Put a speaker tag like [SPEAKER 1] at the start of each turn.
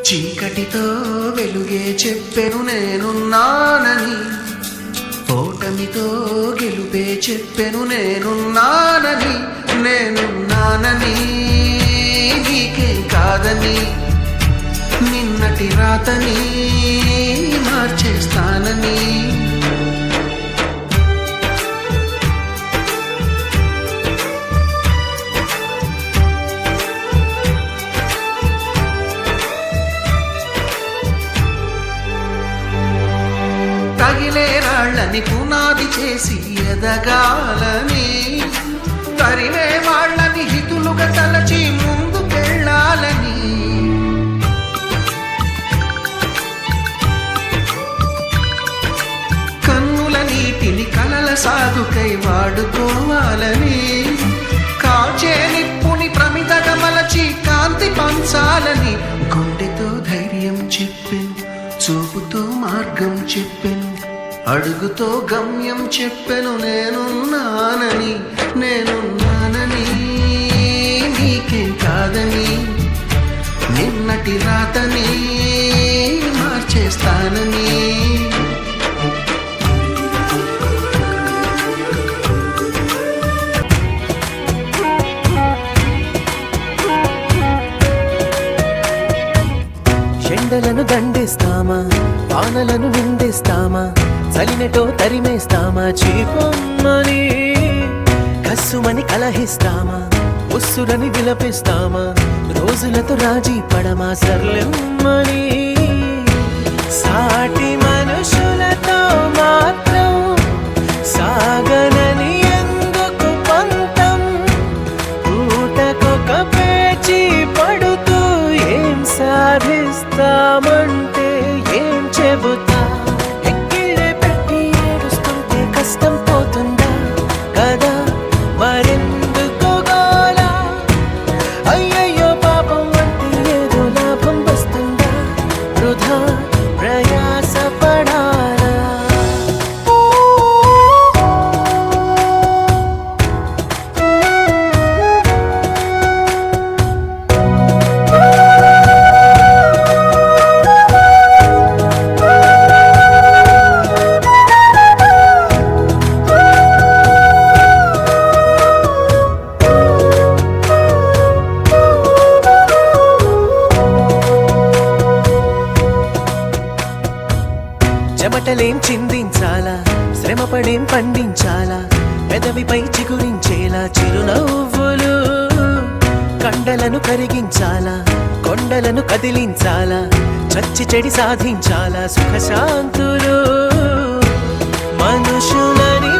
[SPEAKER 1] చీకటితో వెలుగే చెప్పెను నేనున్నానని, ఓటమితో గెలుపే చెప్పెను నేనున్నానని. నేనున్నానని నీకేం కాదని, నిన్నటి రాతని మార్చేస్తానని. తగిలే రాళ్ళని పునాది చేసి ఎదగాలని, తరిమే వాళ్ళని హితులుగా తలచి ముందుకెళ్ళాలని. కన్నుల నీటిని కలల సాగుకై వాడుకోవాలని, కాచే నిప్పుని ప్రమిదగా మలచి కాంతి పంచాలని. గుండెతో ధైర్యం చెప్పెను, చూపుతో మార్గం చెప్పెను, అడుగుతో గమ్యం చెప్పెను నేనున్నానని. నేనున్నానని నీకేం కాదని, నిన్నటి రాతని మార్చేస్తానని.
[SPEAKER 2] ఎండలను దండేస్తామా, వానలను నిందేస్తామా, చలినటో తరిమేస్తామా, చీపమ్మని కస్సుమని కలహిస్తామా, ఉస్సురని విలపిస్తామా, రోజులతో రాజీ పడమా, సర్లెమ్మని. సాటి మనుషులతో మాత్రం సాగనని ఎందుకు పంతం, పూటకొక పేచి పడుతూ ఏం సాధిస్తామంటే ఏం చెబుతా. ఎక్కిళ్ళే పెట్టి ఏడుస్తుంటే కష్టం పోతుందా కదా, మరెందుకు గోలా. అయ్యయ్యో పాపం అంటే ఏదో లాభం వస్తుందా, వృధా ప్రయాస పడాలా. చెమటలేం చిందించాలా, శ్రమపడేం పండించాలా, పెదవిపై చిగురించేలా చిరునవ్వులు. కండలను కరిగించాలా, కొండలను కదిలించాలా, చచ్చి చెడి సాధించాలా సుఖశాంతులు. మనుషులని